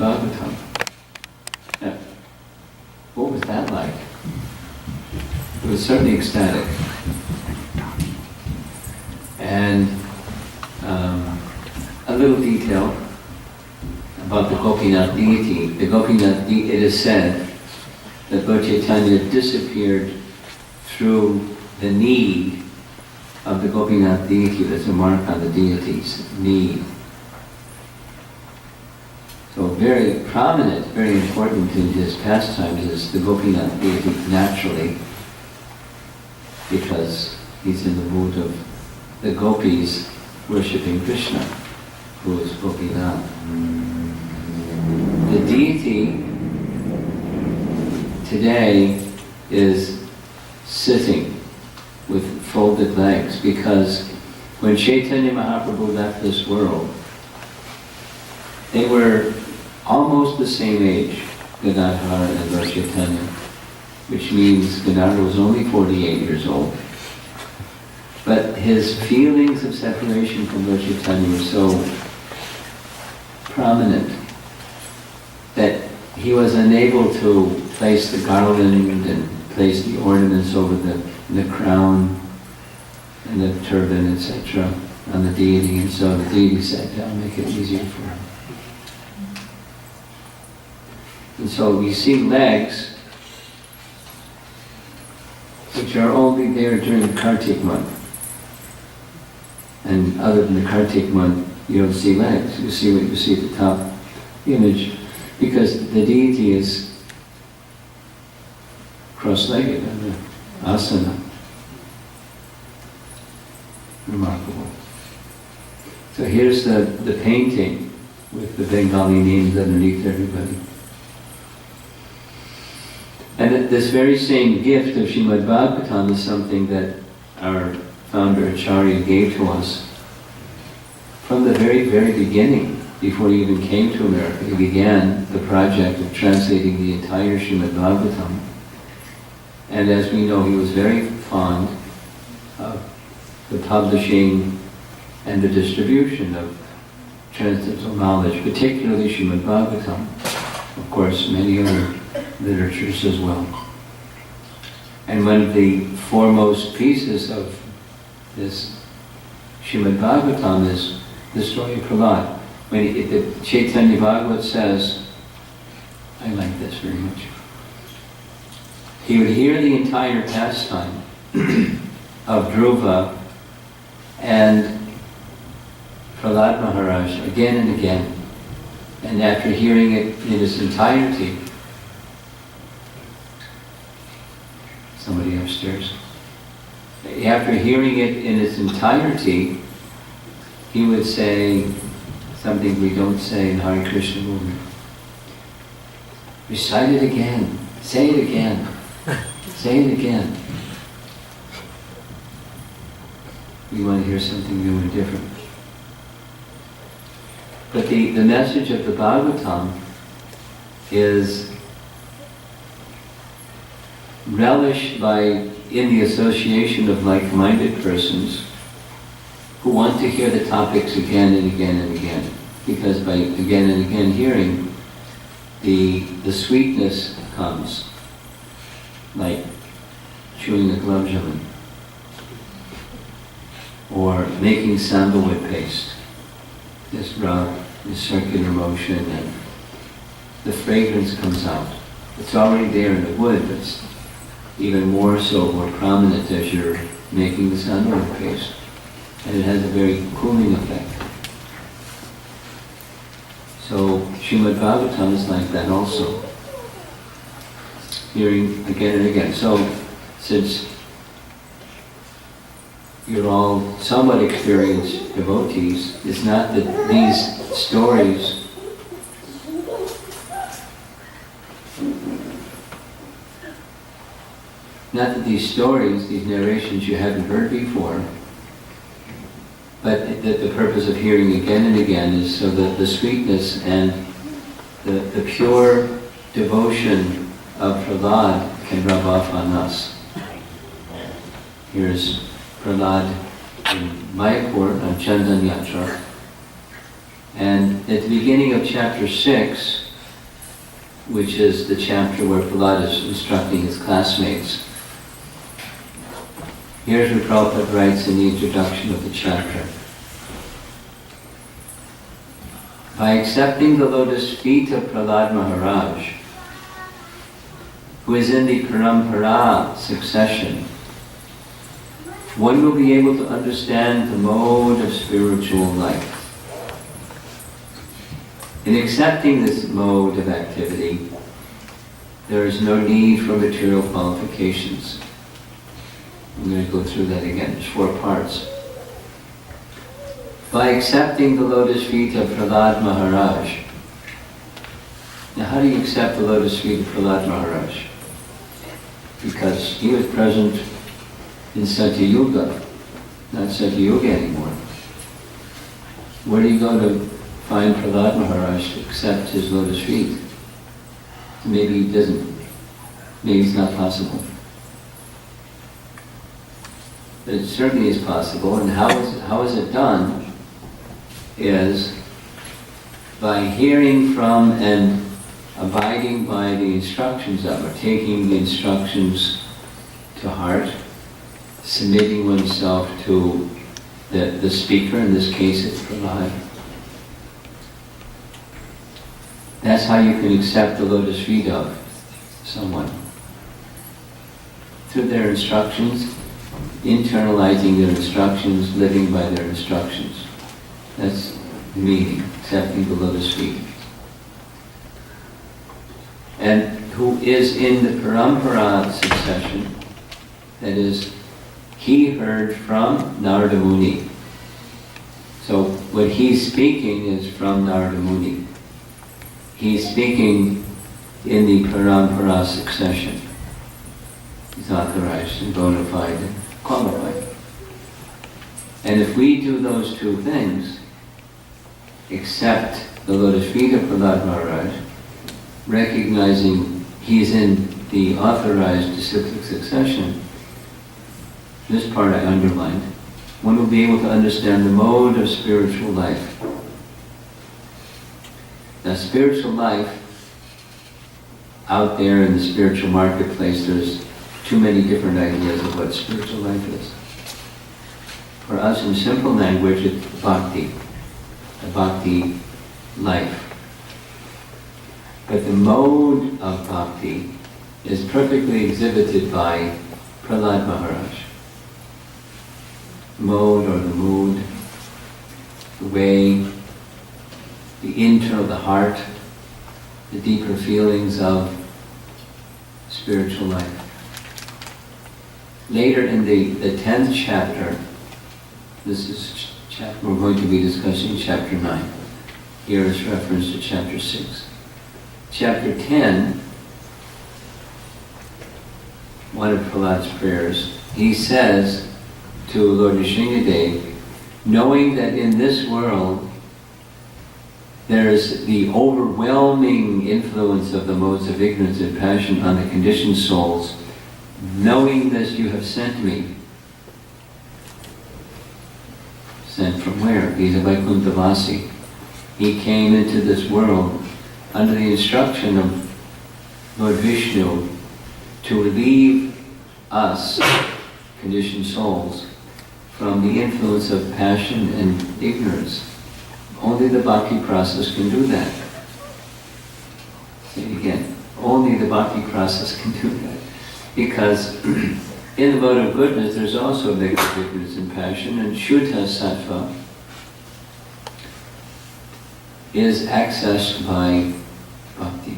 Bhagavatam. Now, what was that like? It was certainly ecstatic. And a little detail about the Gopinath deity. The Gopinath deity, it is said that Lord Chaitanya disappeared through the knee of the Gopinath deity. There's a mark on the deity's knee. So very prominent, very important in his pastimes is the Gopinath deity naturally, because he's in the mood of the gopis worshipping Krishna, who is Gopinath. The deity today is sitting with folded legs, because when Chaitanya Mahaprabhu left this world, they were almost the same age, Gadadhar and Lord Chaitanya, which means Gadadhar was only 48 years old. But his feelings of separation from Lord Chaitanya were so prominent that he was unable to place the garland and place the ornaments over the crown and the turban, etc., on the deity, and so the deity said, "I'll make it easier for him." And so we see legs which are only there during the Kartik month. And other than the Kartik month, you don't see legs. You see what you see at the top image, because the deity is cross-legged in the asana. Remarkable. So here's the painting with the Bengali names underneath everybody. And this very same gift of Srimad Bhagavatam is something that our founder Acharya gave to us from the very, very beginning. Before he even came to America, he began the project of translating the entire Srimad Bhagavatam. And as we know, he was very fond of the publishing and the distribution of transcendental knowledge, particularly Srimad Bhagavatam. Of course, many other literatures as well. And one of the foremost pieces of this Srimad Bhagavatam is the story of Prahlad. When the Chaitanya Bhagavat says, I like this very much. He would hear the entire pastime of Dhruva and Prahlad Maharaj again and again. And after hearing it in its entirety, somebody upstairs. After hearing it in its entirety, he would say something we don't say in Hare Krishna movement. Recite it again. Say it again. Say it again. We want to hear something new and different. But the message of the Bhagavatam is relished in the association of like-minded persons who want to hear the topics again and again and again. Because by again and again hearing, the sweetness comes, like chewing a gulab jamun, or making sandalwood paste. This rub, this circular motion, and the fragrance comes out. It's already there in the wood, but it's even more so, more prominent as you're making the sandalwood paste. And it has a very cooling effect. So Srimad Bhagavatam is like that also. Hearing again and again. So since you're all somewhat experienced devotees, it's not that these stories these narrations you haven't heard before, but that the purpose of hearing again and again is so that the sweetness and the pure devotion of Prahlad can rub off on us. Here's Prahlad in Mayapur on Chandan Yatra. And at the beginning of chapter 6, which is the chapter where Prahlad is instructing his classmates. Here's what Prabhupada writes in the introduction of the chapter. By accepting the lotus feet of Prahlad Maharaj, who is in the Parampara succession, one will be able to understand the mode of spiritual life. In accepting this mode of activity, there is no need for material qualifications. I'm going to go through that again. There's 4 parts. By accepting the lotus feet of Prahlad Maharaj. Now, how do you accept the lotus feet of Prahlad Maharaj? Because he was present in Satya Yuga, not Satya Yuga anymore. Where do you go to find Prahlad Maharaj to accept his lotus feet? Maybe he doesn't. Maybe it's not possible. But it certainly is possible. And how is it done? Is by hearing from and abiding by the instructions of, or taking the instructions to heart, submitting oneself to the speaker, in this case it's Prahlad. That's how you can accept the lotus feet of someone. Through their instructions, internalizing their instructions, living by their instructions. That's the meaning, accepting the lotus feet. And who is in the Parampara succession, that is, he heard from Narada Muni. So what he's speaking is from Narada Muni. He's speaking in the Parampara succession. He's authorized and bona fide and qualified. And if we do those 2 things, accept the lotus feet of Prahlad Maharaj, recognizing he's in the authorized disciplic succession, this part I underlined, one will be able to understand the mode of spiritual life. Now, spiritual life, out there in the spiritual marketplace, there's too many different ideas of what spiritual life is. For us, in simple language, it's bhakti, a bhakti life. But the mode of bhakti is perfectly exhibited by Prahlad Maharaj. Mode or the mood, the way, the internal, the heart, the deeper feelings of spiritual life. Later in the 10th chapter, this is chapter, we're going to be discussing chapter 9. Here is reference to chapter 6. Chapter 10, one of Prahlad's prayers, he says to Lord Nrsimhadev, knowing that in this world there is the overwhelming influence of the modes of ignorance and passion on the conditioned souls, knowing this you have sent me. Sent from where? He's a Vaikunthavasi. He came into this world under the instruction of Lord Vishnu to relieve us, conditioned souls, from the influence of passion and ignorance. Only the bhakti process can do that. Say it again. Only the bhakti process can do that. Because in the mode of goodness, there's also negative ignorance and passion, and Shuddha Sattva is accessed by bhakti.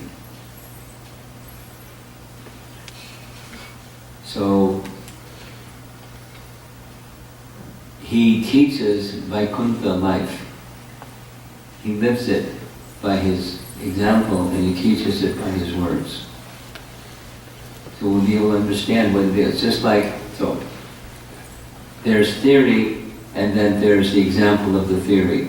So he teaches Vaikuntha life. He lives it by his example, and he teaches it by his words. So we'll be able to understand what it is. Just like, so there's theory, and then there's the example of the theory.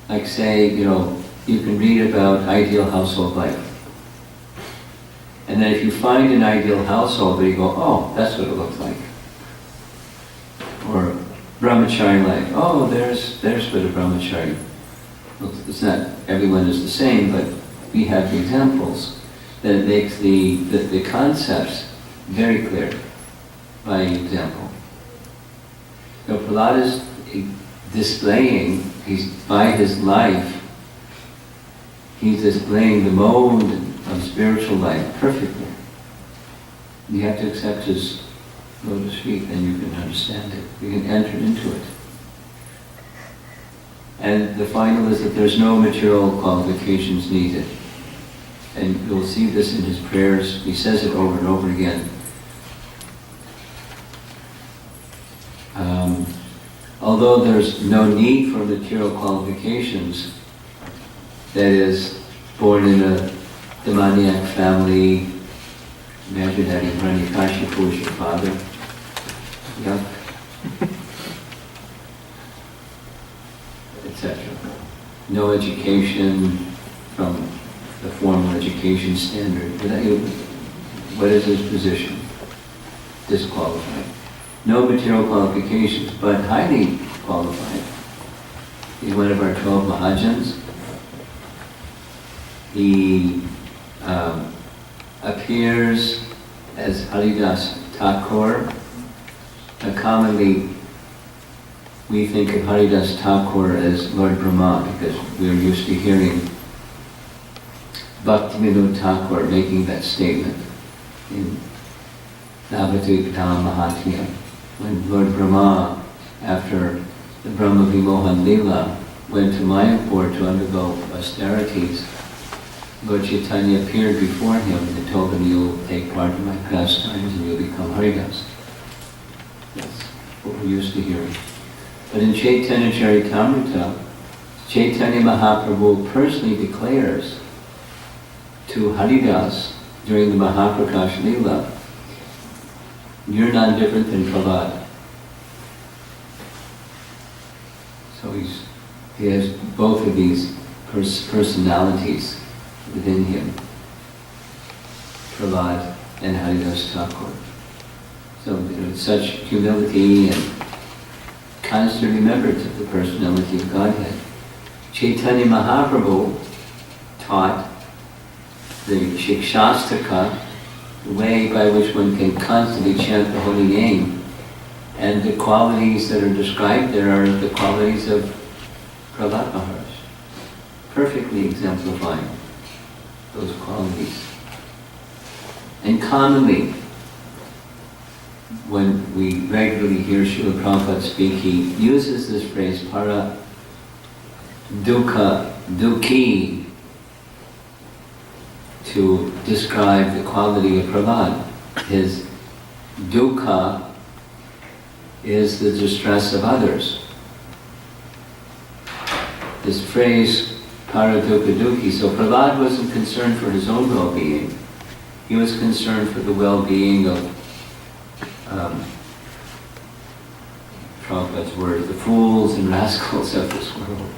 Like say, you can read about ideal household life. And then if you find an ideal household, you go, oh, that's what it looks like. Or brahmachari life. Oh, there's what a brahmachari looks. It's not everyone is the same, but we have examples, then it makes the concepts very clear by example. So Prahlad is displaying, by his life, he's displaying the mode of spiritual life perfectly. You have to accept his lotus feet, then you can understand it. You can enter into it. And the final is that there's no material qualifications needed. And you'll see this in his prayers. He says it over and over again. Although there's no need for material qualifications, that is, born in a demoniac family, imagine having Hiranyakashipu as your father. Yuck. Etc. No education from the formal education standard. What is his position? Disqualified. No material qualifications, but highly qualified. He's one of our 12 Mahajans. He appears as Haridas Thakur. Commonly, we think of Haridas Thakur as Lord Brahma because we're used to hearing Bhaktivinoda Thakur making that statement in Navadvipam Mahatmya, when Lord Brahma, after the Brahma Vimohan Lila, went to Mayapur to undergo austerities. Lord Chaitanya appeared before him and told him, "You'll take part in my pastimes and you'll become Haridas." That's what we're used to hearing. But in Chaitanya Charitamrita, Chaitanya Mahaprabhu personally declares to Haridas during the Mahaprakash Lila, "You're not different than Prahlad." So he has both of these personalities within him, Prahlad and Haridas Thakur. So such humility and constant remembrance of the personality of Godhead. Chaitanya Mahaprabhu taught the Shikshastaka, the way by which one can constantly chant the holy name. And the qualities that are described there are the qualities of Prahlad Maharaj, perfectly exemplifying those qualities. And commonly, when we regularly hear Srila Prabhupada speak, he uses this phrase, para dukkha dukhi, to describe the quality of Prahlad. His dukkha is the distress of others. This phrase, para dukkha dukhi, so Prahlad wasn't concerned for his own well-being. He was concerned for the well-being of Prabhupada's word, the fools and rascals of this world.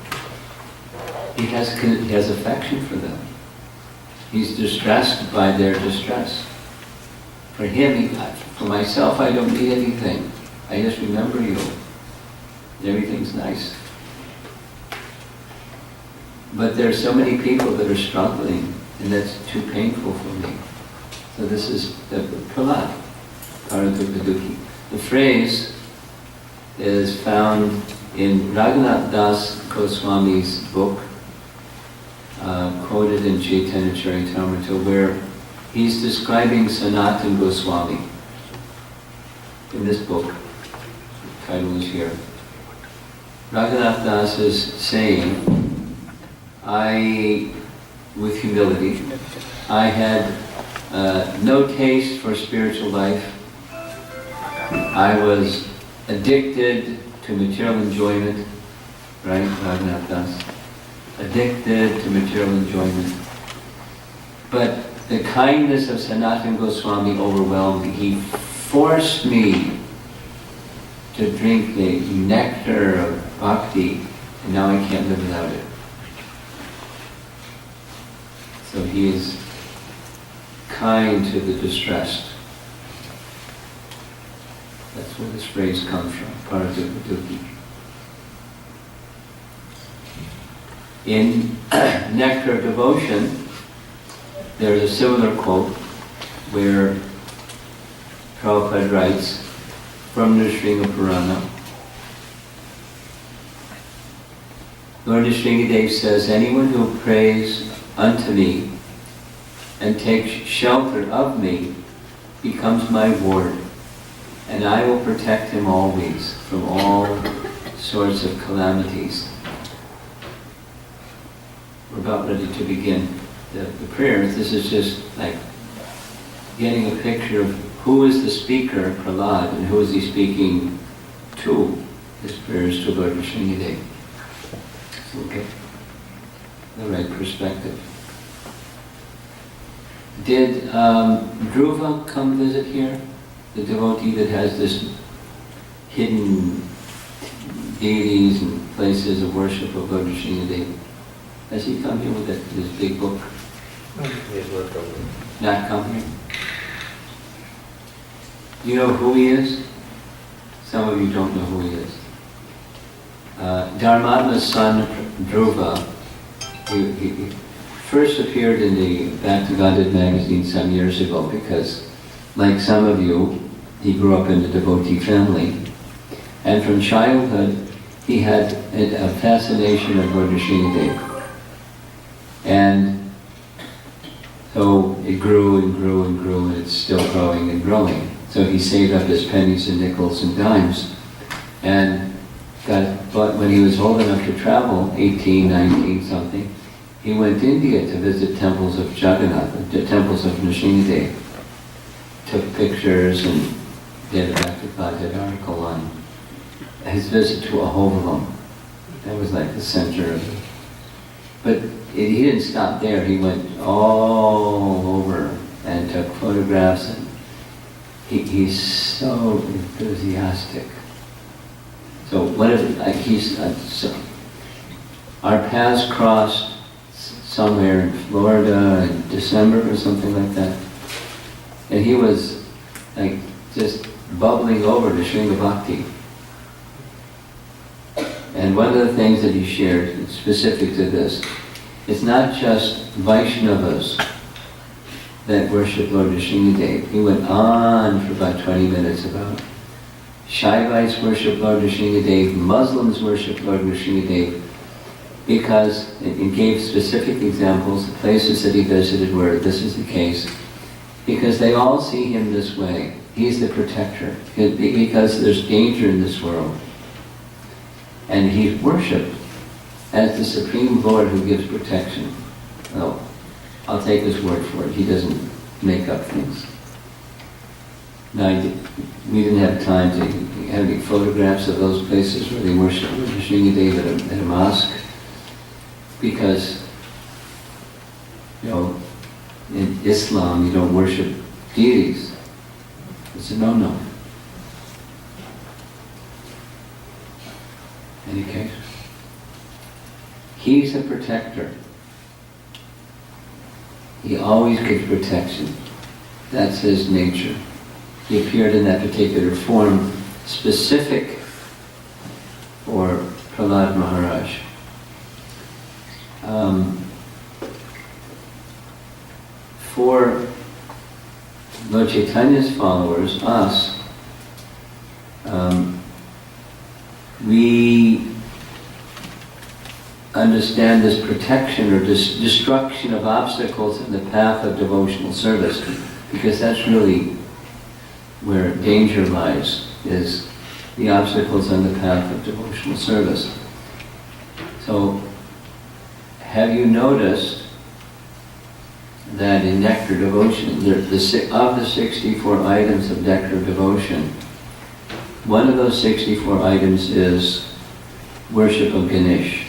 He has affection for them. He's distressed by their distress. For him, for myself, I don't need anything. I just remember you. Everything's nice. But there are so many people that are struggling, and that's too painful for me. So this is the Prahlad, Paradukha. The phrase is found in Raghunath Das Goswami's book, quoted in Chaitanya Charitamrita, where he's describing Sanatana Goswami. In this book, the title is here. Raghunath Das is saying, with humility, I had no taste for spiritual life. I was addicted to material enjoyment, right, Raghunath Das? Addicted to material enjoyment. But the kindness of Sanatana Goswami overwhelmed me. He forced me to drink the nectar of bhakti, and now I can't live without it. So he is kind to the distressed. That's where this phrase comes from, paradukha. In Nectar of Devotion, there's a similar quote where Prabhupada writes from Nrsimha Purana, Lord Nrsimhadev says, anyone who prays unto me and takes shelter of me becomes my ward, and I will protect him always from all sorts of calamities. We're about ready to begin the prayers. This is just like getting a picture of who is the speaker, Prahlad, and who is he speaking to. His prayers to Lord Nrsimhadev. So we'll get the right perspective. Did Dhruva come visit here? The devotee that has this hidden deities and places of worship of Lord Nrsimhadev. Has he come here with his big book? He's not coming. Not come here? Do you know who he is? Some of you don't know who he is. Dharmadma's son, Dhruva, he first appeared in the Back to Godhead magazine some years ago because, like some of you, he grew up in a devotee family. And from childhood, he had a fascination of Lord Nrsimhadev. And so it grew and grew and grew, and it's still growing and growing. So he saved up his pennies and nickels and dimes, and but when he was old enough to travel, 18, 19 something, he went to India to visit temples of Jagannath, the temples of Nrsimhadev. Took pictures and did a Back to Godhead article on his visit to Ahovalam. That was like the center of it. But he didn't stop there. He went all over and took photographs, and he's so enthusiastic. So our paths crossed somewhere in Florida in December or something like that, and he was like just bubbling over to Sringa Bhakti. And one of the things that he shared, specific to this, it's not just Vaishnavas that worship Lord Nrsimhadev. He went on for about 20 minutes about Shaivites worship Lord Nrsimhadev, Muslims worship Lord Nrsimhadev, because it gave specific examples, the places that he visited where this is the case, because they all see him this way. He's the protector, because there's danger in this world. And he's worshipped as the Supreme Lord who gives protection. Well, I'll take his word for it. He doesn't make up things. Now, we didn't have time to have any photographs of those places where they worship Nrsimhadev at a mosque, because, you know, in Islam you don't worship deities. It's a no-no. Any case? He's a protector. He always gives protection. That's his nature. He appeared in that particular form specific for Prahlad Maharaj. For Lord Chaitanya's followers, us, we understand this protection or destruction of obstacles in the path of devotional service, because that's really where danger lies, is the obstacles on the path of devotional service. So, have you noticed that in nectar devotion, of the 64 items of nectar devotion, one of those 64 items is worship of Ganesh.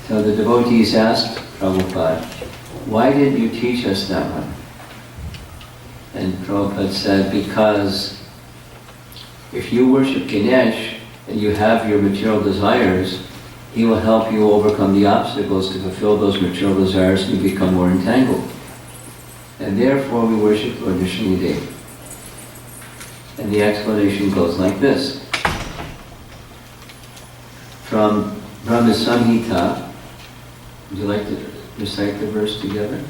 So the devotees asked Prabhupada, why didn't you teach us that one? And Prabhupada said, because if you worship Ganesh and you have your material desires, he will help you overcome the obstacles to fulfill those material desires and you become more entangled. And therefore we worship Lord Nrsimhadev. And the explanation goes like this. From Brahma Samhita, would you like to recite the verse together?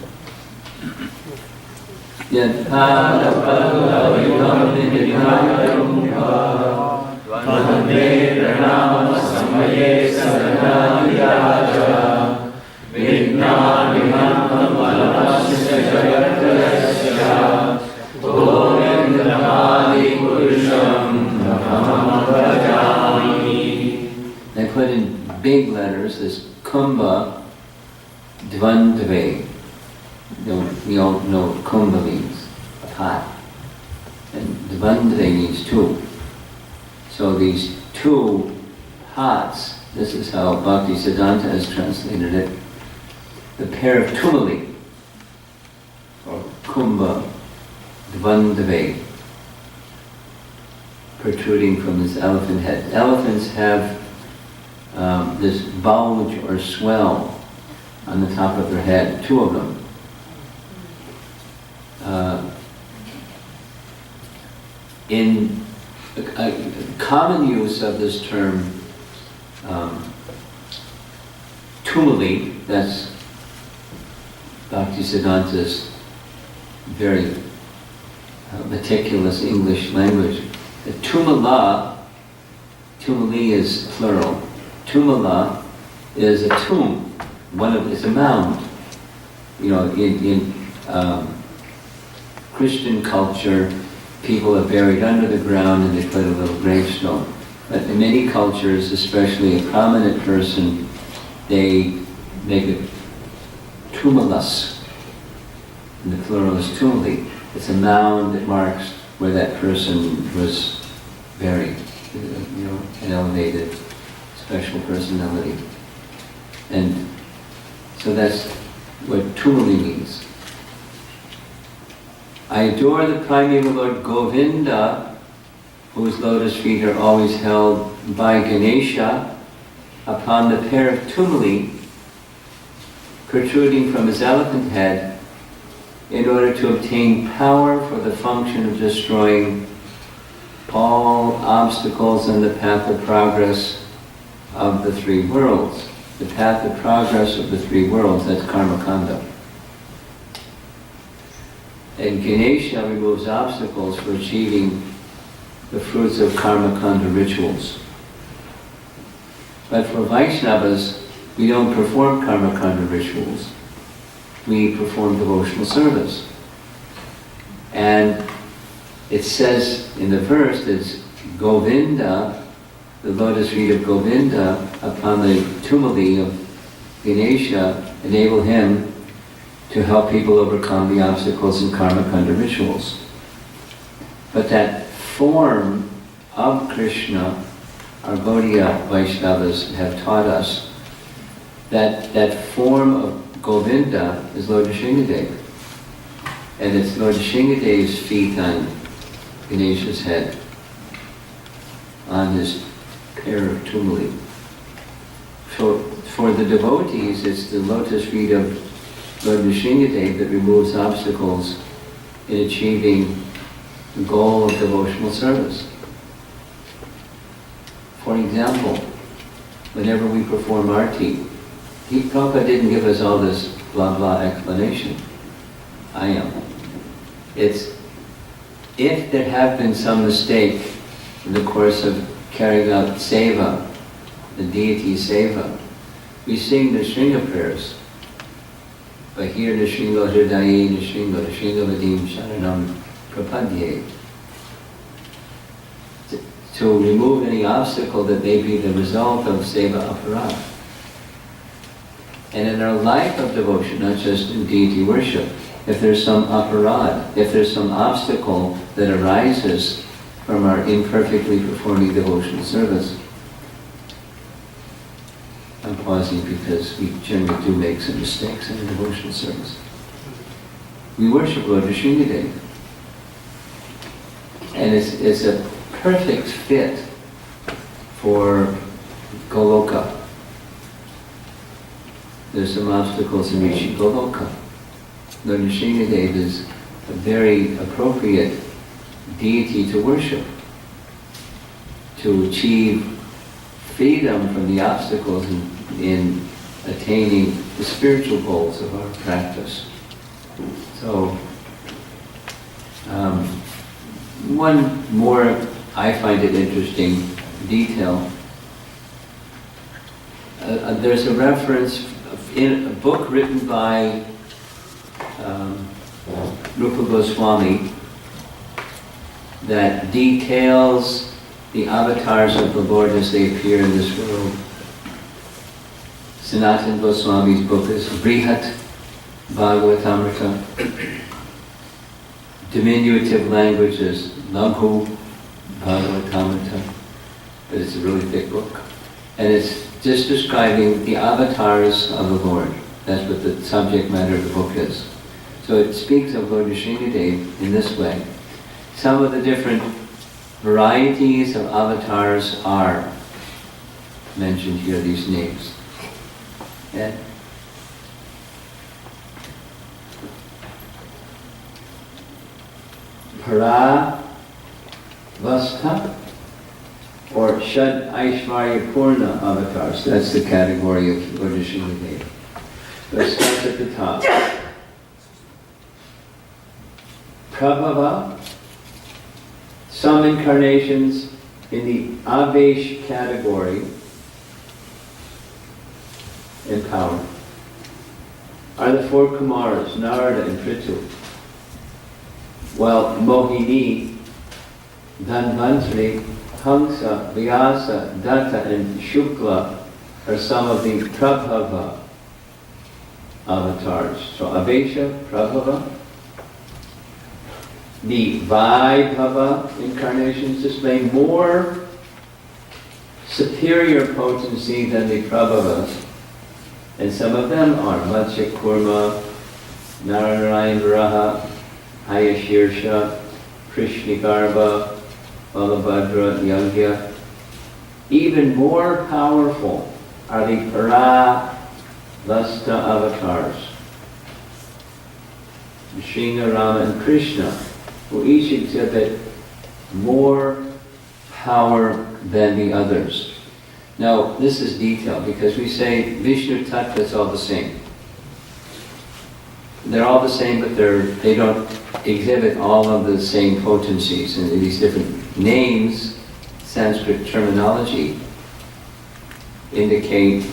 Yad pada pallavidam nidhayam Vande pranam samaye saranadhyaya Vijnanimam malasya jagatrasya Govindamadi purusham nahamam bhajami. They put in big letters this Kumbha Dvandve. We all know what Kumbha means, a pot. And Dvandve means two. So these two pots, this is how Bhaktisiddhanta has translated it, the pair of tumuli, or Kumbha Dvandve, protruding from his elephant head. Elephants have this bulge or swell on the top of their head, two of them. In a common use of this term, tumuli, that's Bhaktisiddhanta's very meticulous English language. The tumuli is plural. Tumala is a tomb. It's a mound. You know, in Christian culture, people are buried under the ground and they put a little gravestone. But in many cultures, especially a prominent person, they make a tumulus. And the plural is tumuli. It's a mound that marks where that person was buried. You know, an elevated, special personality. And so that's what tumuli means. I adore the primeval Lord Govinda, whose lotus feet are always held by Ganesha, upon the pair of tumuli protruding from his elephant head, in order to obtain power for the function of destroying all obstacles in the path of progress of the three worlds. The path of progress of the three worlds, that's Karmakanda. And Ganesha removes obstacles for achieving the fruits of Karmakanda rituals. But for Vaishnavas, we don't perform Karmakanda rituals. We perform devotional service. And it says in the verse, it's Govinda, the lotus feet of Govinda upon the tumuli of Ganesha enable him to help people overcome the obstacles in Karmakanda rituals. But that form of Krishna, our Gaudiya Vaishnavas have taught us that form of Govinda is Lord Nrsingadev. And it's Lord Nrsingadev's feet on Ganesha's head, on his pair of tumuli. So for the devotees, it's the lotus feet of Lord Nrsingadev that removes obstacles in achieving the goal of devotional service. For example, whenever we perform arti, Prabhupada didn't give us all this blah blah explanation. I am. It's if there have been some mistake in the course of carrying out seva, the deity seva, we sing the Nrsinga prayers. Bahir Nrsinga Hridaye Nrsinga Nrsinga Vadim Sharanam Prapadye. To remove any obstacle that may be the result of seva aparat. And in our life of devotion, not just in deity worship, if there's some aparad, if there's some obstacle that arises from our imperfectly performing devotional service, I'm pausing because we generally do make some mistakes in the devotional service. We worship Lord Nrsingadev. And it's a perfect fit for Goloka. There's some obstacles in reaching Goloka. Lord Nrsingadev is a very appropriate deity to worship, to achieve freedom from the obstacles in attaining the spiritual goals of our practice. So, one more, I find it interesting, detail. There's a reference in a book written by Rupa Goswami that details the avatars of the Lord as they appear in this world. Sanatana Goswami's book is Brihat Bhagavatamrita. Diminutive language is Laghu Bhagavatamrita, but it's a really thick book. And it's just describing the avatars of the Lord. That's what the subject matter of the book is. So it speaks of Lord Nrsimhadev in this way. Some of the different varieties of avatars are mentioned here, these names. And Paravastha, or Shad Aishvarya Purna avatars. That's the category of Lord Nrsimhadev. Let's start at the top. Prabhava, some incarnations in the Avesh category in power are the four Kumaras, Narada and Prithu. While Mohini, Dhanvantri, Hamsa, Vyasa, Datta and Shukla are some of the Prabhava avatars. So Avesha, Prabhava. The Vaibhava incarnations display more superior potency than the Prabhavas, and some of them are Matsya Kurma, Narayana Varaha, Hayashirsha, Krishnagarbha, Balabhadra, Yagya. Even more powerful are the Paravasta avatars, Nrsimha, Rama and Krishna, who each exhibit more power than the others. Now, this is detailed because we say Vishnu Tattva is all the same. They're all the same, but they don't exhibit all of the same potencies. And these different names, Sanskrit terminology, indicate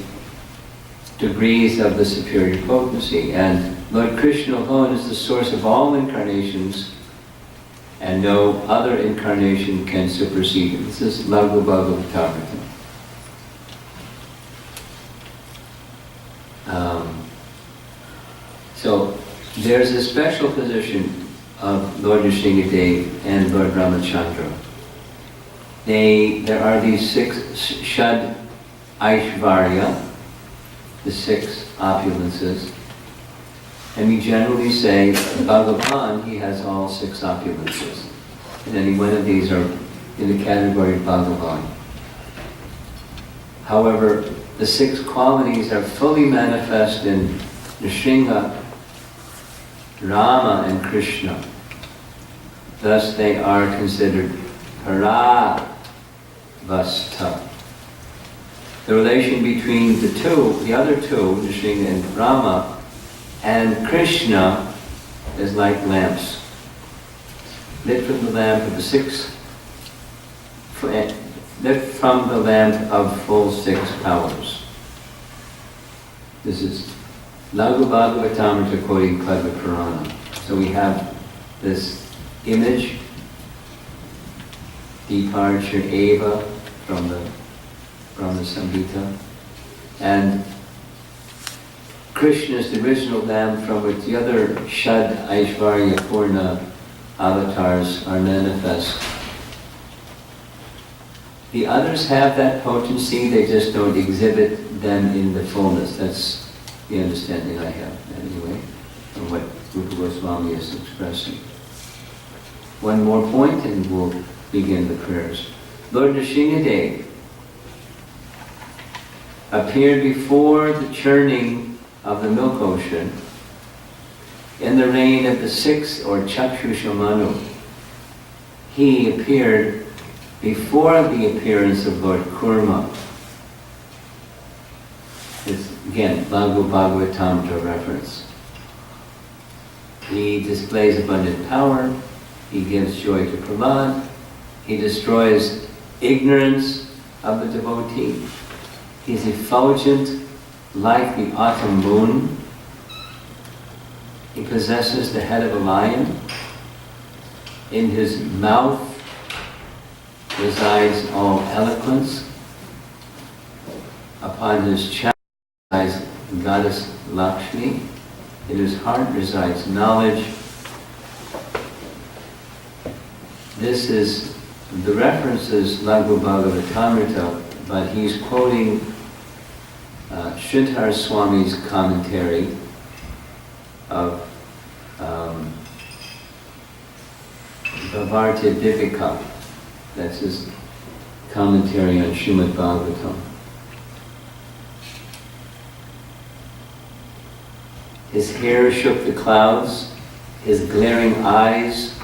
degrees of the superior potency. And Lord Krishna alone is the source of all incarnations, and no other incarnation can supersede him. This is Laghu Bhagavatamrita. So there's a special position of Lord Nrsimhadev and Lord Ramachandra. There are these 6 Shad Aishvarya, the 6 opulences. And we generally say, Bhagavan, he has all 6 opulences. And any one of these are in the category of Bhagavan. However, the 6 qualities are fully manifest in Nrsimha, Rama and Krishna. Thus they are considered Paravasta. The relation between the other two, Nrsimha and Rama, and Krishna is like lamps. Lit from the lamp of lit from the lamp of full 6 powers. This is Laghu Bhagavatamrita quoting Kladva Purana. So we have this image, Departure Eva from the Samhita, and Krishna is the original lamp from which the other Shad Aishvarya Purna avatars are manifest. The others have that potency, they just don't exhibit them in the fullness. That's the understanding I have, anyway, from what Rupa Goswami is expressing. One more point and we'll begin the prayers. Lord Nrsimhadev appeared before the churning of the milk ocean in the reign of the 6th or Chakshusha Manu. He appeared before the appearance of Lord Kurma. It's Again, Laghu Bhagavatamra reference. He displays abundant power, he gives joy to Prahlad, he destroys ignorance of the devotee. He's effulgent like the autumn moon. He possesses the head of a lion. In his mouth resides all eloquence. Upon his chest resides Goddess Lakshmi. In his heart resides knowledge. This is, the reference is Laghu Bhagavatamrita, but he's quoting Sridhar Swami's commentary of Bhavarti Dipika. That's his commentary on Srimad Bhagavatam. His hair shook the clouds, his glaring eyes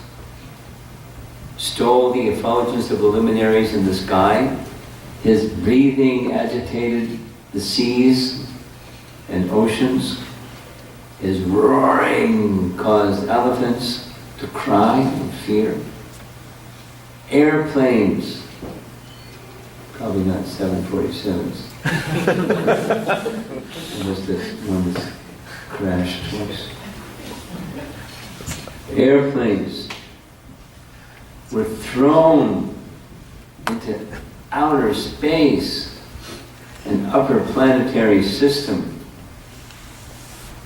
stole the effulgence of the luminaries in the sky, his breathing agitated the seas and oceans, his roaring caused elephants to cry in fear. Airplanes, probably not 747s, unless this one's crashed twice. Airplanes were thrown into outer space and upper planetary system.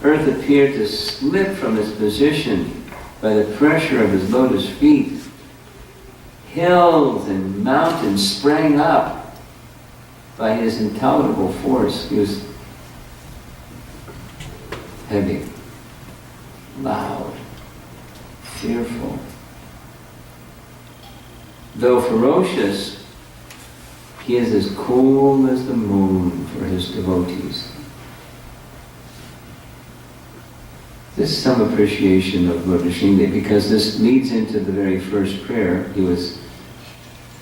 Earth appeared to slip from its position by the pressure of his lotus feet. Hills and mountains sprang up by his intolerable force. He was heavy, loud, fearful. Though ferocious, he is as cool as the moon for his devotees. There's some appreciation of Lord Nrsimha because this leads into the very first prayer. He was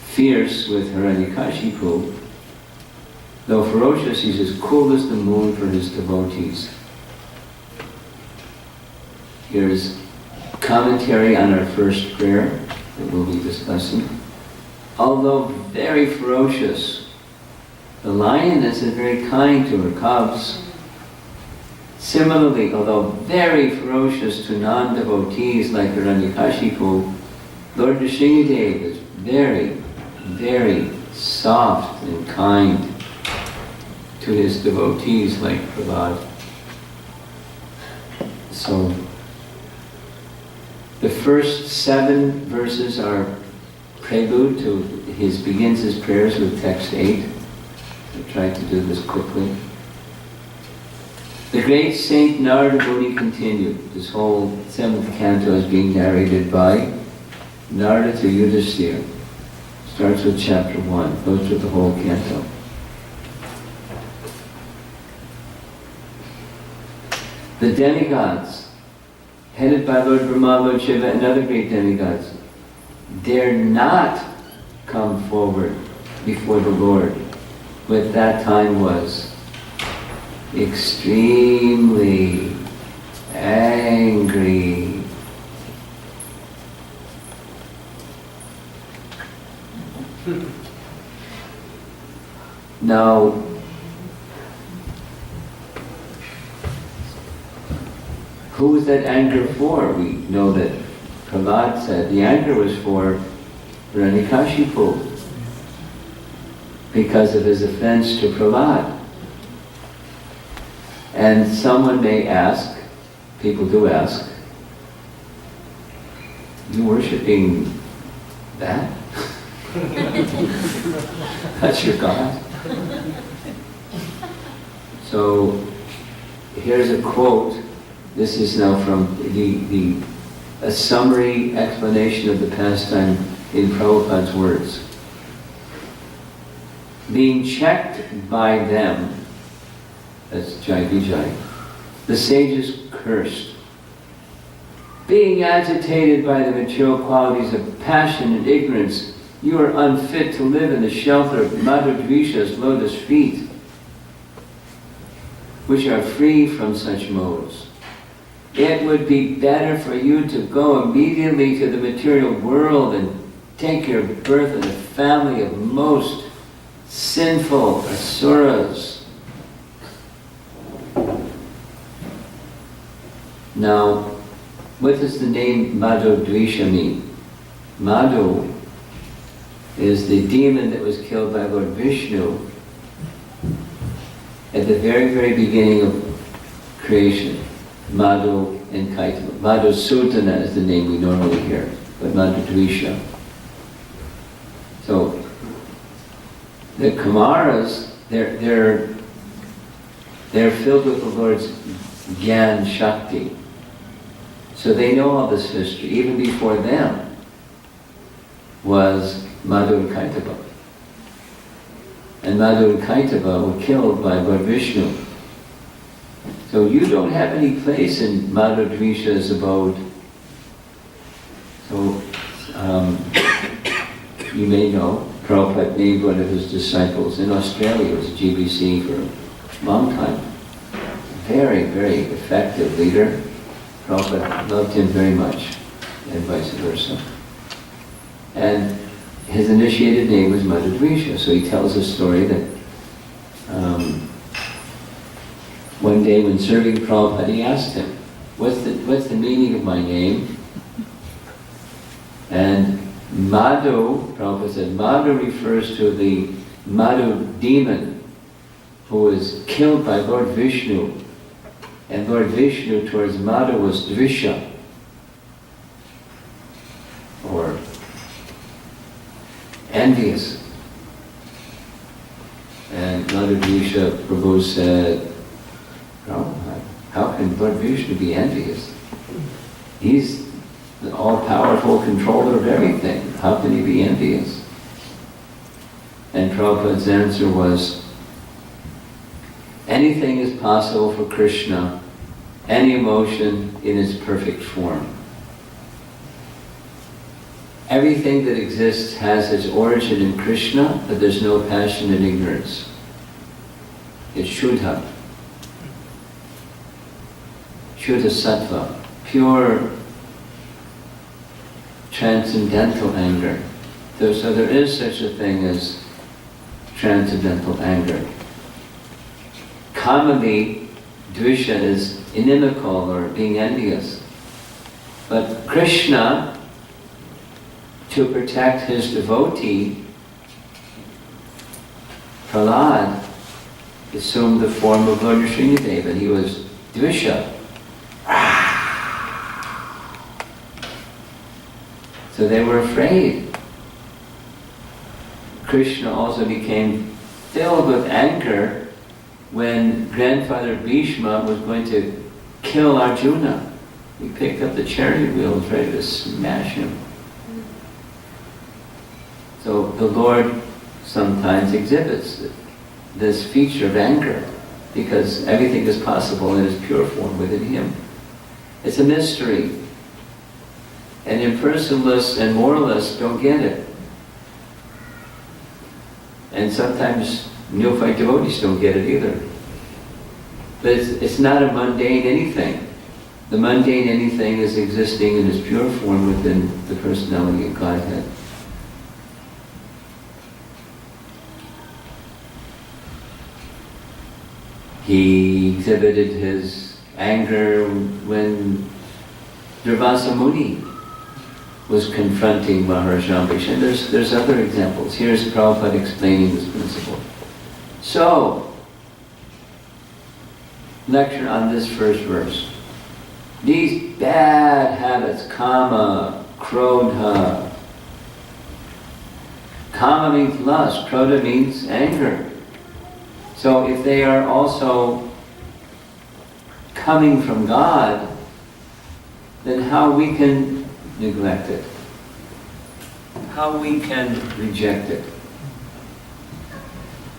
fierce with Hiranyakashipu. Though ferocious, he's as cool as the moon for his devotees. Here's commentary on our first prayer that we'll be discussing. Although very ferocious, the lioness is very kind to her cubs. Similarly, although very ferocious to non-devotees like Hiranyakashipu, Lord Nrsimhadev is very, very soft and kind to his devotees like Prahlad. So, the first 7 verses are prelude to begins his prayers with text 8. I'll try to do this quickly. The great Saint Narada Muni continued. This whole 7th canto is being narrated by Narada to Yudhishthira. Starts with chapter 1, goes through the whole canto. The demigods, headed by Lord Brahma, Lord Shiva, and other great demigods, dare not come forward before the Lord, who at that time was extremely angry. Now, who was that anger for? We know that Prahlad said the anger was for Hiranyakashipu because of his offense to Prahlad. And someone may ask, people do ask, you worshipping that? That's your God? So here's a quote. This is now from a summary explanation of the pastime in Prabhupada's words. Being checked by them, that's Jai Vijay, the sages cursed. Being agitated by the material qualities of passion and ignorance, you are unfit to live in the shelter of Madhudvisha's lotus feet. which are free from such modes. It would be better for you to go immediately to the material world and take your birth in a family of most sinful asuras. Now, what does the name Madhu Dvisha mean? Madhu is the demon that was killed by Lord Vishnu at the very, very beginning of creation. Madhu and Kaitava. Madhu Sutana is the name we normally hear, but Madhu Dvisha. So, the Kumaras, they're filled with the Lord's Gyan Shakti. So they know all this history. Even before them was Madhu and Kaitava. And Madhu and Kaitava were killed by Lord Vishnu. So you don't have any place in Madhu Dvisha's abode. So you may know, Prabhupada named one of his disciples in Australia, was a GBC for a long time. Very, very effective leader. Prabhupada loved him very much, and vice versa. And his initiated name was Madhu Dvisha. So he tells a story that one day when serving Prabhupada, he asked him, what's the meaning of my name? And Madhu, Prabhupada said, Madhu refers to the Madhu demon who was killed by Lord Vishnu. And Lord Vishnu towards Madhu was Dvisha, or envious. And Madhu Dvisha Prabhu said, Prabhupada, how can Lord Vishnu be envious? He's the all-powerful controller of everything. How can he be envious? And Prabhupada's answer was, anything is possible for Krishna, any emotion in its perfect form. Everything that exists has its origin in Krishna, but there's no passion and ignorance. It's Shuddha. Shuddha Sattva, pure transcendental anger. So there is such a thing as transcendental anger. Commonly, Dvisha is inimical or being envious. But Krishna, to protect his devotee, Prahlad, assumed the form of Lord Nrsimhadeva. He was Dvisha. So they were afraid. Krishna also became filled with anger when grandfather Bhishma was going to kill Arjuna. He picked up the chariot wheels ready to smash him. So the Lord sometimes exhibits this feature of anger because everything is possible in His pure form within Him. It's a mystery. And impersonalists and moralists don't get it. And sometimes neophyte devotees don't get it either. But it's not a mundane anything. The mundane anything is existing in its pure form within the personality of Godhead. He exhibited his anger when Durvasa Muni was confronting Maharaja Ambrish. And there's other examples. Here's Prabhupada explaining this principle. So, lecture on this first verse. These bad habits, kama, krodha. Kama means lust, krodha means anger. So if they are also coming from God, then how we can neglect it? How we can reject it?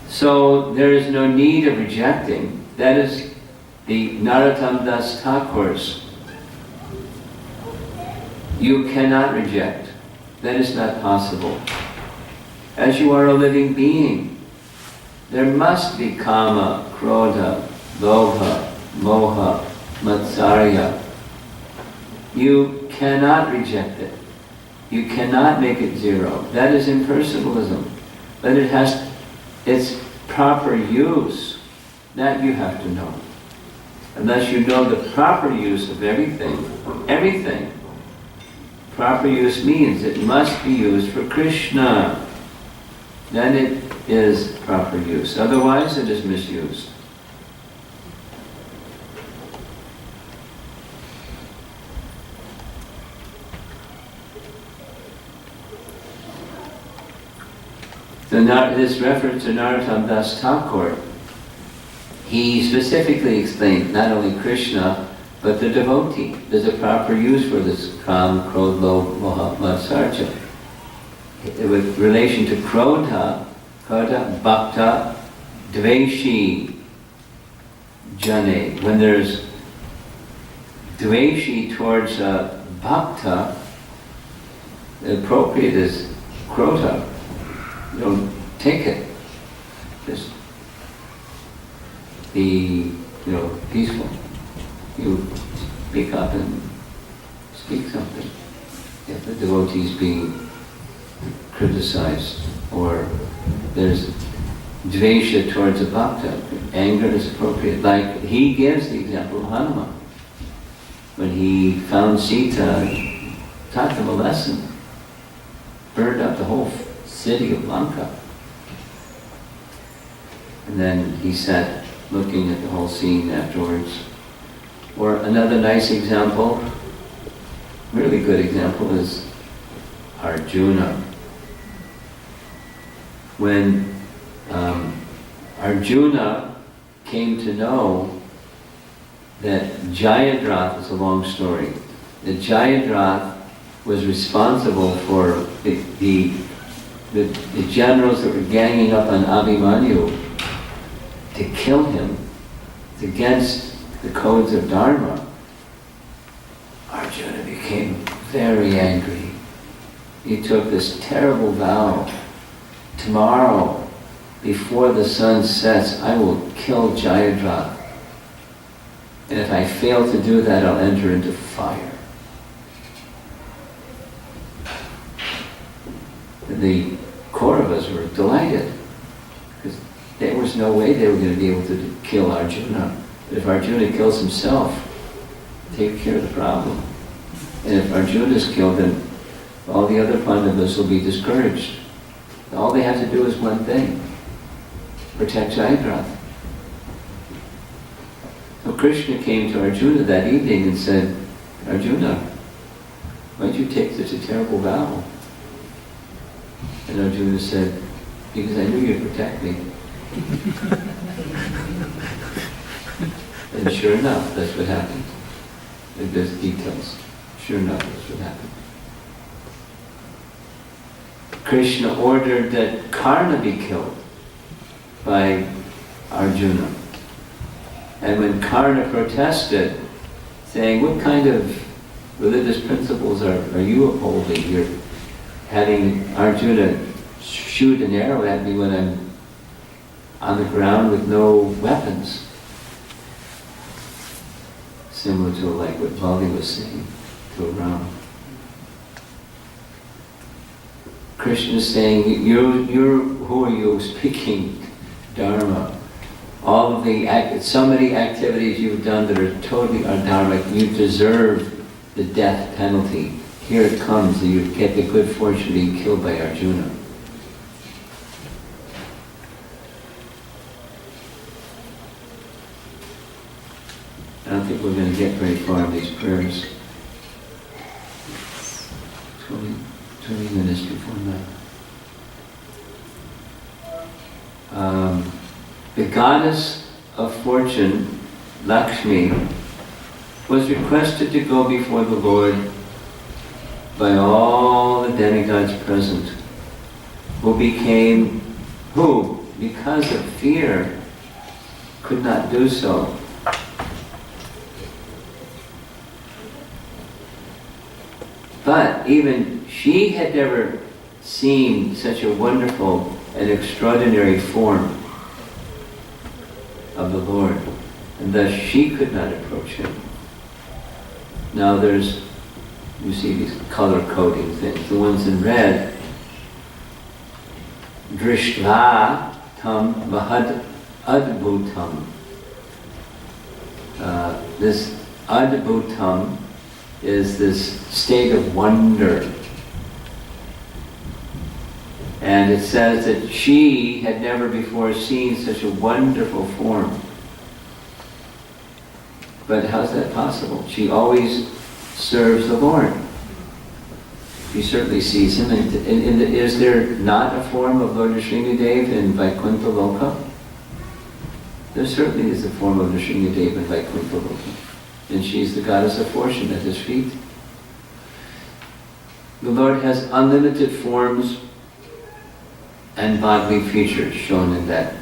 So there is no need of rejecting. That is the Narottam Das Thakur's. You cannot reject. That is not possible. As you are a living being, there must be kama, krodha, lobha, moha, matsarya. You cannot reject it. You cannot make it zero. That is impersonalism. But it has its proper use. That you have to know. Unless you know the proper use of everything. Proper use means it must be used for Krishna. Then it is proper use. Otherwise it is misused. This reference to Narottam Das Thakur, he specifically explained not only Krishna, but the devotee. There's a proper use for this Kam, Krodha, Moha, Matsarya. With relation to Krodha, Bhakta, Dveshi, Jane. When there's Dveshi towards Bhakta, the appropriate is Krodha. You don't take it. Just be, peaceful. You speak up and speak something. If the devotee is being criticized, or there's dvesha towards a bhakta, anger is appropriate. Like he gives the example of Hanuman. When he found Sita, taught them a lesson, burned up the whole city of Lanka. And then he sat looking at the whole scene afterwards. Or another nice example, really good example, is Arjuna. When Arjuna came to know that Jayadratha, is a long story, that Jayadratha was responsible for the generals that were ganging up on Abhimanyu to kill him. It's against the codes of Dharma. Arjuna became very angry. He took this terrible vow. Tomorrow, before the sun sets, I will kill Jayadratha. And if I fail to do that, I'll enter into fire. The Kauravas were delighted, because there was no way they were going to be able to kill Arjuna. But if Arjuna kills himself, take care of the problem. And if Arjuna is killed, then all the other Pandavas will be discouraged. All they have to do is one thing: protect Jayadratha. So Krishna came to Arjuna that evening and said, Arjuna, why'd you take such a terrible vow? And Arjuna said, because I knew you'd protect me. And sure enough, that's what happened. There's details. Sure enough, that's what happened. Krishna ordered that Karna be killed by Arjuna. And when Karna protested, saying, what kind of religious principles are you upholding? You're having Arjuna shoot an arrow at me when I'm on the ground with no weapons. Similar to like what Bali was saying to Ram. Krishna is saying, you're who are you speaking Dharma? All of so many activities you've done that are totally adharmic, you deserve the death penalty. Here it comes, and you get the good fortune of being killed by Arjuna. I don't think we're going to get very far in these prayers. 20 minutes before 9. The goddess of fortune, Lakshmi, was requested to go before the Lord by all the demigods present, who, because of fear, could not do so. But even she had never seen such a wonderful and extraordinary form of the Lord. and thus she could not approach him. Now there's, you see these color coding things. The ones in red, Drishtva tam mahad adbhutam. This adbhutam is this state of wonder. And it says that she had never before seen such a wonderful form. But how's that possible? She always serves the Lord. She certainly sees him. And is there not a form of Lord Nrsingadev in Vaikuntha Loka? There certainly is a form of Nrsingadev in Vaikuntha Loka. And she's the goddess of fortune at his feet. The Lord has unlimited forms and bodily features shown in that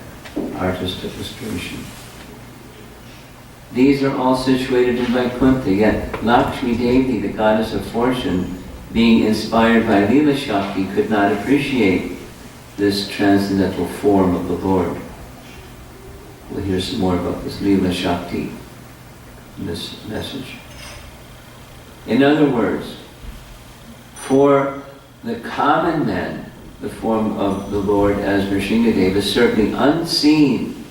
artistic illustration. These are all situated in Vaikuntha, yet Lakshmi Devi, the goddess of fortune, being inspired by Leela Shakti, could not appreciate this transcendental form of the Lord. We'll hear some more about this Leela Shakti in this message. In other words, for the common man, the form of the Lord as Nrsingadev is certainly unseen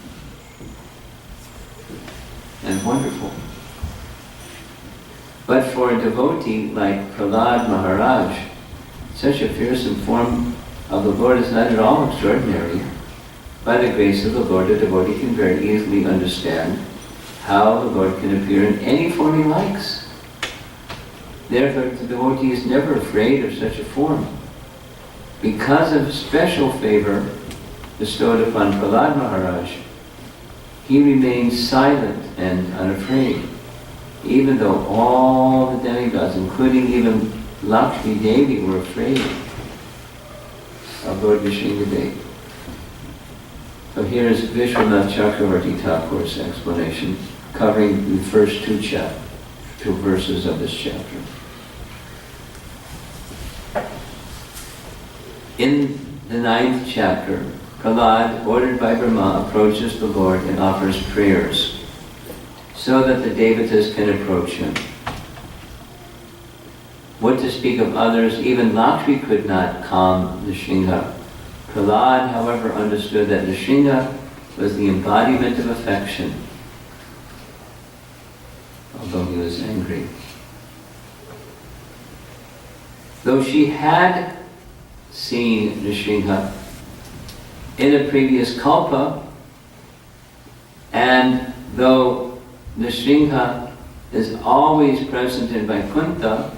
and wonderful. But for a devotee like Prahlad Maharaj, such a fearsome form of the Lord is not at all extraordinary. By the grace of the Lord, a devotee can very easily understand how the Lord can appear in any form he likes. Therefore, the devotee is never afraid of such a form. Because of special favor bestowed upon Prahlad Maharaj, he remains silent and unafraid, even though all the demigods, including even Lakshmi Devi, were afraid of Lord Nrsingadev. So here's Vishwanath Chakravarti Thakur's explanation, covering the first two verses of this chapter. In the 9th chapter, Prahlad, ordered by Brahma, approaches the Lord and offers prayers so that the devatas can approach him. What to speak of others, even Lakshmi could not calm Nrsinga. Prahlad, however, understood that Nrsinga was the embodiment of affection, although he was angry. Though she had seen Nrsinga in a previous kalpa, and though Nrsinga is always present in Vaikuntha,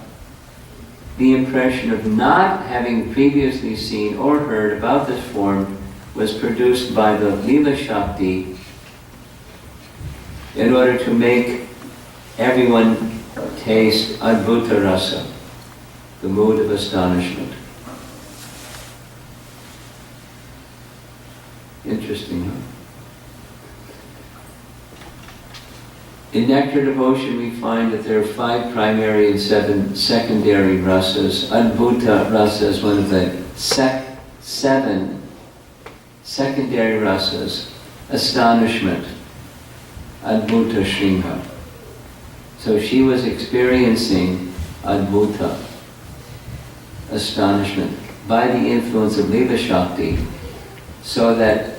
the impression of not having previously seen or heard about this form was produced by the Leela Shakti in order to make everyone taste Adbhuta Rasa, the mood of astonishment. Interesting, huh? In Nectar Devotion we find that there are 5 primary and 7 secondary rasas. Adbhuta rasa is one of the 7 secondary rasas. Astonishment, Adbhuta Shringa. So she was experiencing Adbhuta, astonishment, by the influence of Leela Shakti, so that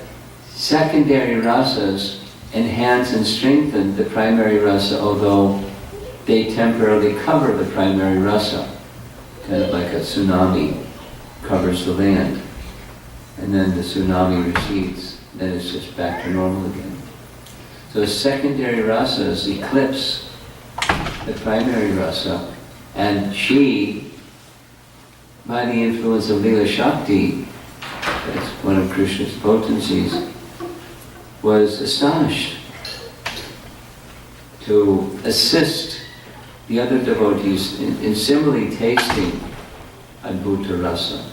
secondary rasas enhance and strengthen the primary rasa, although they temporarily cover the primary rasa, kind of like a tsunami covers the land, and then the tsunami recedes, then it's just back to normal again. So secondary rasas eclipse the primary rasa, and she, by the influence of Leela Shakti, that's one of Krishna's potencies, was astonished to assist the other devotees in similarly tasting Adbhuta Rasa.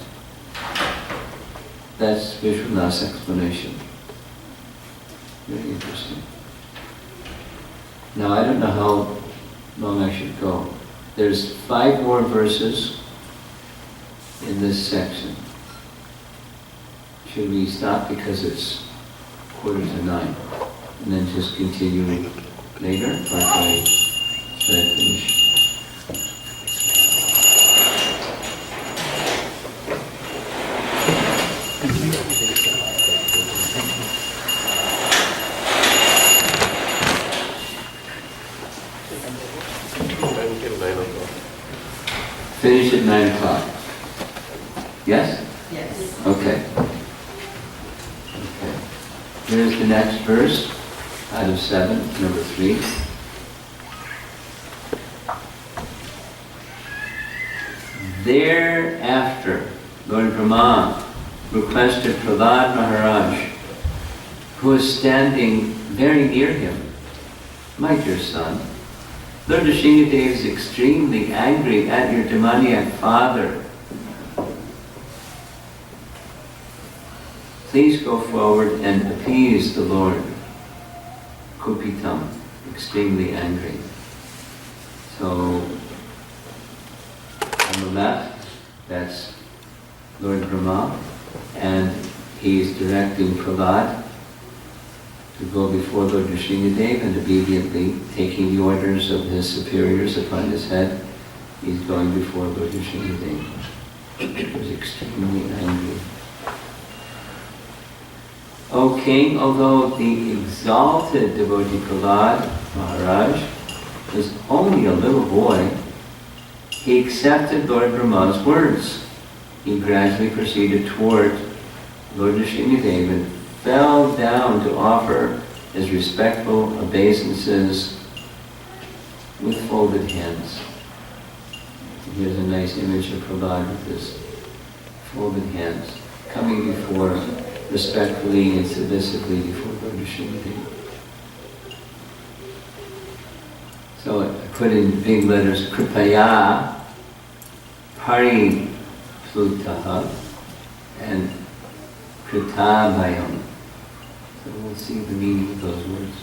That's Vishwanath's explanation. Very interesting. Now I don't know how long I should go. There's 5 more verses in this section. Should we stop because it's 8:45, and then just continue later, or should I finish? Until 9 o'clock. Finish at 9 o'clock. Yes? Yes. Okay. Okay. Here's the next verse out of 7, number 3. Thereafter, Lord Brahma requested Prahlad Maharaj, who was standing very near him, "My dear son, Lord Nrsimhadev is extremely angry at your demoniac father. Please go forward and appease the Lord." Kupitam, extremely angry. So, on the left, that's Lord Brahma, and he's directing Prahlad to go before Lord Nrsimhadev, and obediently taking the orders of his superiors upon his head, he's going before Lord Nrsimhadev. He was extremely angry. O king, although the exalted devotee Prahlad Maharaj was only a little boy, he accepted Lord Brahma's words. He gradually proceeded toward Lord Nrsimhadev and fell down to offer his respectful obeisances with folded hands. Here's a nice image of Prahlad with his folded hands, coming before, respectfully and submissively before Lord Nrsimhadev. So I put in big letters, Kripaya Pariplutaha and Kritabhayam. So we'll see the meaning of those words.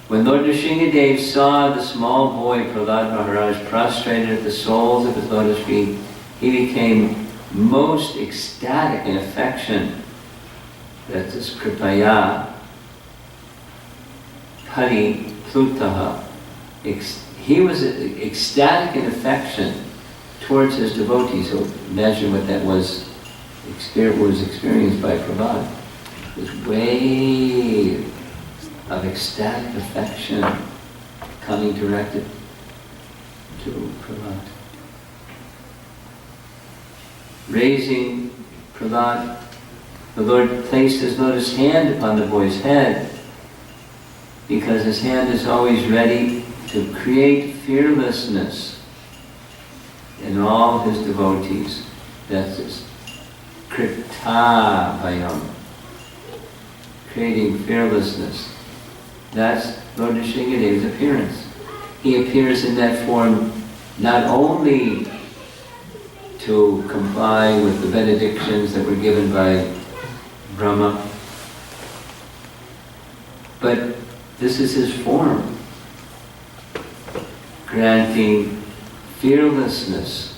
When Lord Nrsimhadev saw the small boy Prahlad Maharaj prostrated at the soles of his lotus feet, he became most ecstatic in affection. That's this Kripaya Pariplutaha. He was ecstatic in affection towards his devotees. So imagine what that was experienced by Prahlad. This wave of ecstatic affection coming directed to Prahlad. Raising Prahlad, the Lord placed his lotus hand upon the boy's head, because his hand is always ready to create fearlessness in all his devotees. That's this Kritabhayam, creating fearlessness. That's Lord Nrsimhadev's appearance. He appears in that form not only to comply with the benedictions that were given by Brahma, but this is his form, granting fearlessness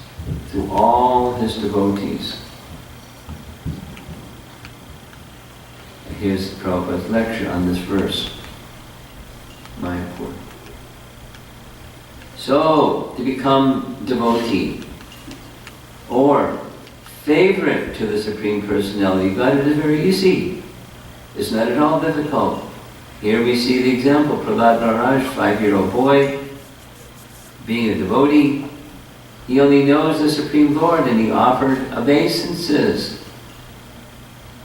to all his devotees. Here's Prabhupada's lecture on this verse, Mayapur. So, to become devotee or favorite to the Supreme Personality of God, it is very easy. It's not at all difficult. Here we see the example, Prahlad Maharaj, 5-year-old boy, being a devotee. He only knows the Supreme Lord, and he offered obeisances.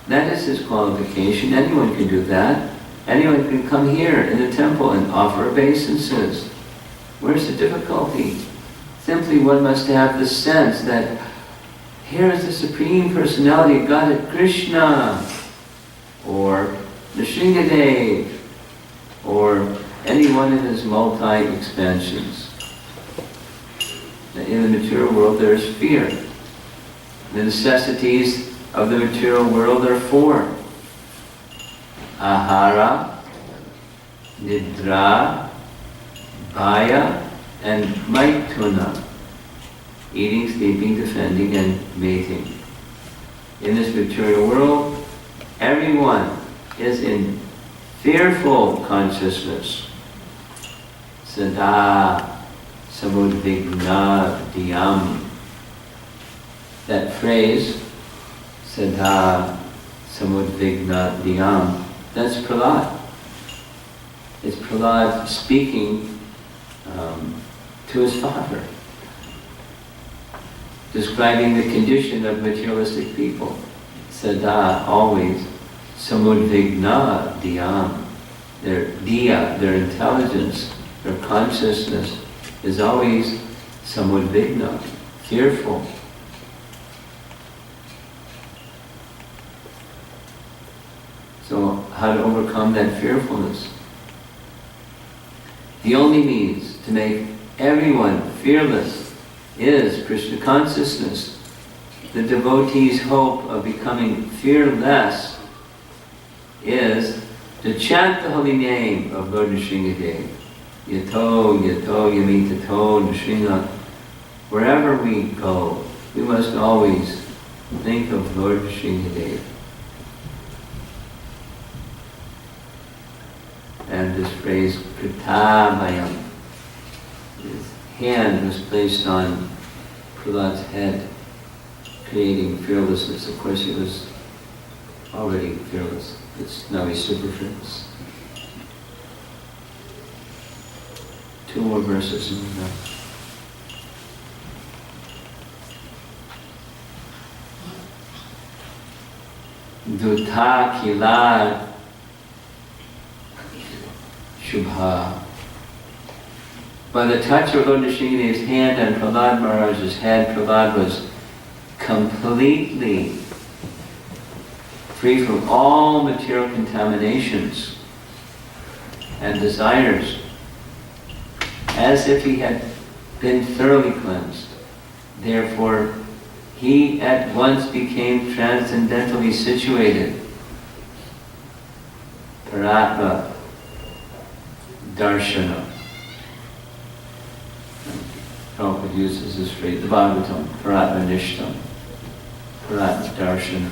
That is his qualification. Anyone can do that. Anyone can come here in the temple and offer obeisances. Where's the difficulty? Simply one must have the sense that here is the Supreme Personality of Godhead, Krishna, or Nrsimhadev, or any one of his multi-expansions. In the material world there is fear. The necessities of the material world are 4. Ahara, Nidra, Bhaya, and Maituna. Eating, sleeping, defending, and mating. In this material world, everyone is in fearful consciousness. sada samudvigna diyam. That phrase, sada samudvigna diyam, that's Prahlad. It's Prahlad speaking to his father, describing the condition of materialistic people. Sada, always, samudvigna diyam. Their diya, their intelligence, their consciousness is always samudvigna, fearful. So how to overcome that fearfulness? The only means to make everyone fearless is Krishna consciousness. The devotee's hope of becoming fearless is to chant the holy name of Lord Nrsingadev. Yato, yato, yamitato, Nrsinga. Wherever we go, we must always think of Lord Nrsingadev. And this phrase, Kritamayam, his hand was placed on Prahlad's head, creating fearlessness. Of course, he was already fearless. Now he's super fearless. 2 more verses and we're done. Dutta kila shubha. By the touch of Lord Nrsingadev's hand on Prahlad Maharaj's head, Prahlad was completely free from all material contaminations and desires, as if he had been thoroughly cleansed. Therefore, he at once became transcendentally situated. Paratma Darshana. Prabhupada uses this phrase, the Bhagavatam, Paratma Nishtam, Paratma Darshana.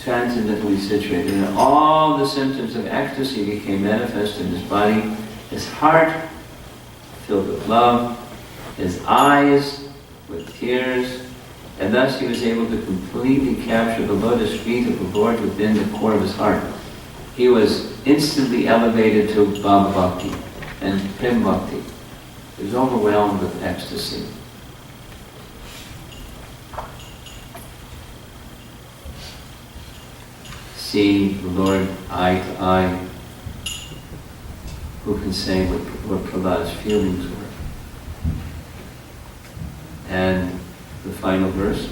Transcendently situated, and all the symptoms of ecstasy became manifest in his body. His heart filled with love, his eyes with tears, and thus he was able to completely capture the lotus feet of the Lord within the core of his heart. He was instantly elevated to Bhava Bhakti and Prem Bhakti. He was overwhelmed with ecstasy. Seeing the Lord eye to eye, who can say what Prahlad's feelings were? And the final verse,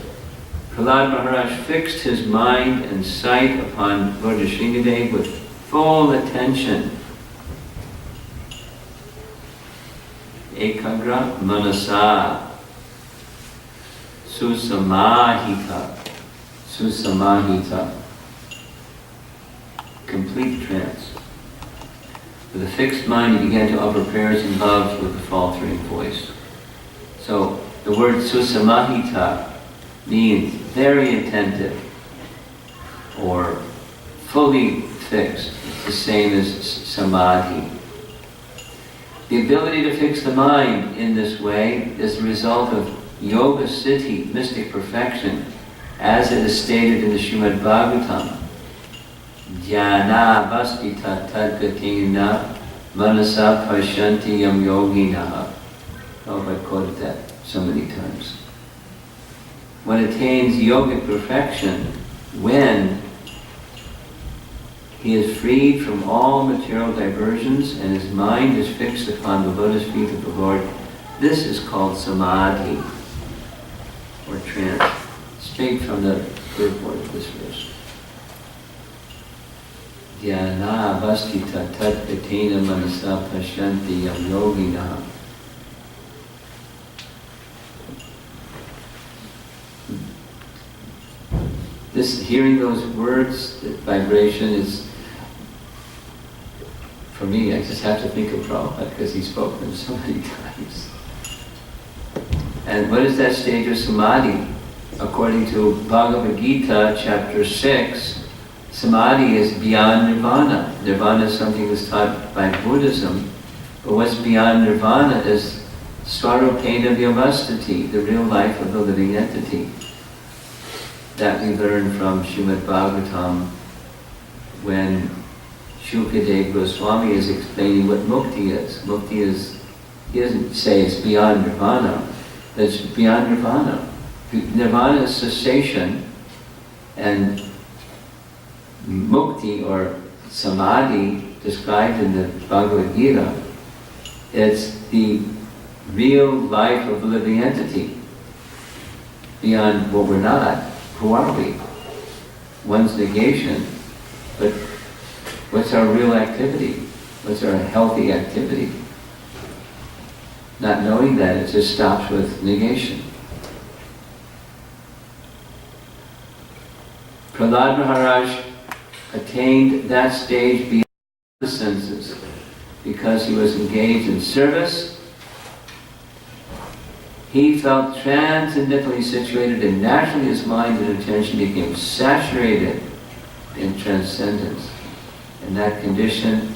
Prahlad Maharaj fixed his mind and sight upon Lord Nrsingadev with full attention. Ekagra manasa susamahita. Susamahita. Complete trance. With a fixed mind, he began to offer prayers and loves with a faltering voice. So the word susamahita means very attentive or fully fixed. It's the same as samadhi. The ability to fix the mind in this way is the result of yoga siddhi, mystic perfection, as it is stated in the Srimad Bhagavatam. Jnana vastita tadgatina manasa pashanti yam yoginaha. Prabhupada quoted that so many times. One attains yogic perfection when he is freed from all material diversions and his mind is fixed upon the lotus feet of the Lord. This is called samadhi, or trance, straight from the purport of this verse. Dhyana avastita tatpatena manasa pashanti yam yogina. This, hearing those words, the vibration is, for me, I just have to think of Prabhupada because he spoke them so many times. And what is that stage of samadhi? According to Bhagavad Gita, chapter 6, samadhi is beyond nirvana. Nirvana is something that's taught by Buddhism, But what's beyond nirvana is Swarupena Vyavastati, the real life of the living entity. That we learn from Srimad Bhagavatam when Shukadeva Goswami is explaining what mukti is. Mukti is, he doesn't say it's beyond nirvana, it's beyond nirvana. Nirvana is cessation, and mukti or samadhi described in the Bhagavad Gita, it's the real life of the living entity. Beyond what we're not, who are we? One's negation, but what's our real activity? What's our healthy activity? Not knowing that, it just stops with negation. Prahlad Maharaj attained that stage beyond the senses because he was engaged in service. He felt transcendently situated, and naturally his mind and attention became saturated in transcendence. In that condition,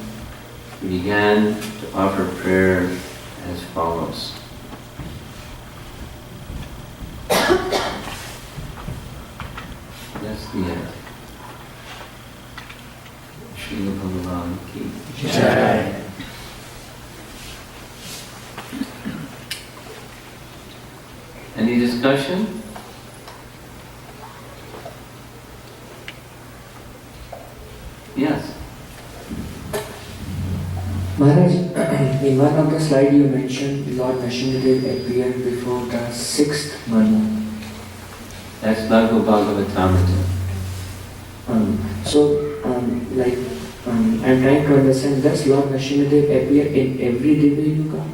he began to offer prayer as follows. That's the end. Srila Bhagavan ki Jai. Any discussion? Yes. Maharaj, in one of the slides you mentioned Lord Nrsimhadev appeared before the sixth Manu. That's Bhagavad Bhagavatamrita. I'm trying to understand, does Lord Nrsimhadev appear in every Divya Yuga?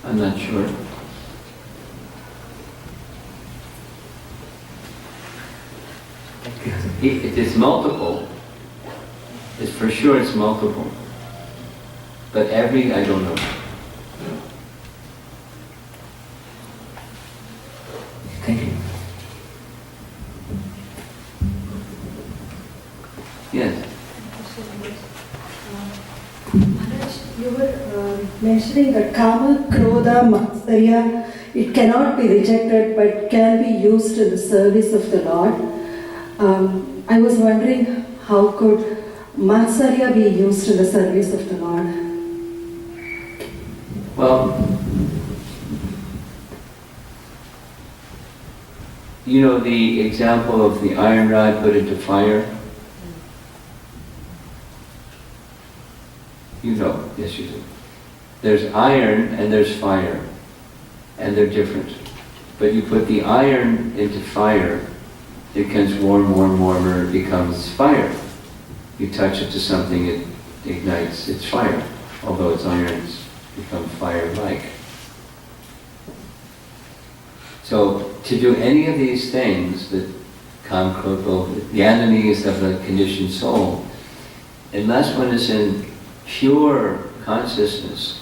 I'm not sure. It's multiple. It's for sure it's multiple. But every, I don't know. Thank you. Yes. Maharaj, you were mentioning that Kama, Krodha, Matsarya, it cannot be rejected but can be used in the service of the Lord. I was wondering, how could Matsarya be used in the service of the Lord? Well, you know the example of the iron rod put into fire? You know, yes you do. There's iron and there's fire, and they're different. But you put the iron into fire, it becomes warmer, it becomes fire. You touch it to something, it ignites, it's fire. Although it's iron, it's become fire-like. So, to do any of these things, the the enemies of the conditioned soul, unless one is in pure consciousness,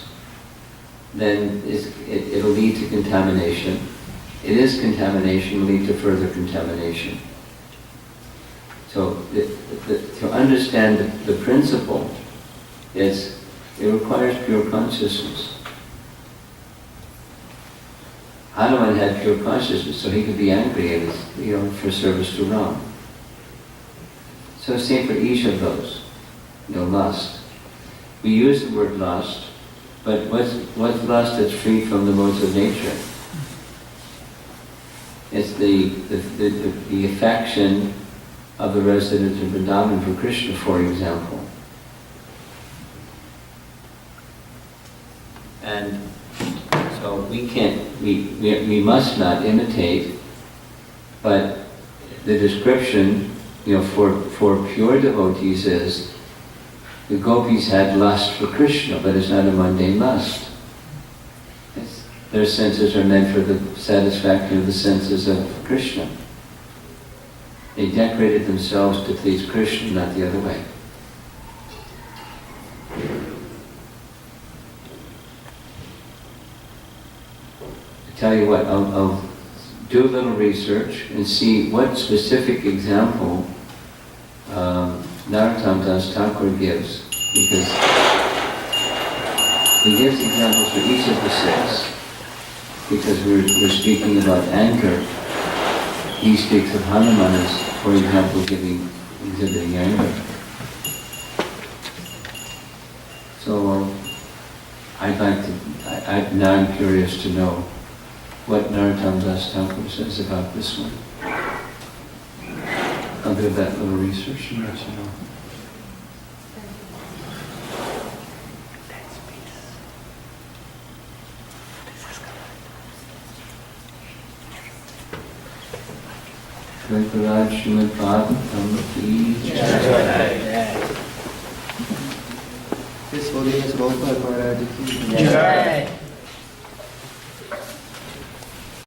then it'll lead to contamination. It is contamination, will lead to further contamination. So to understand the principle it requires pure consciousness. Hanuman had pure consciousness, so he could be angry and for service to Ram. So same for each of those. Lust. We use the word lust, but what's lust that's free from the modes of nature? It's the affection of the residents of Vrindavan for Krishna, for example. And so we must not imitate, but the description, for pure devotees is, the gopis had lust for Krishna, but it's not a mundane lust. Their senses are meant for the satisfaction of the senses of Krishna. They decorated themselves to please Krishna, not the other way. I tell you what, I'll do a little research and see what specific example Narottam Das Thakur gives, because he gives examples for each of the six. Because we're speaking about anger, he speaks of Hanuman as, for example, exhibiting anger. So now I'm curious to know what Narottam Das Thakur says about this one. I'll do that little research and let you know. Prahlad Srimad Bhagavatam ki His Holiness Romapada Maharaj ki Jai.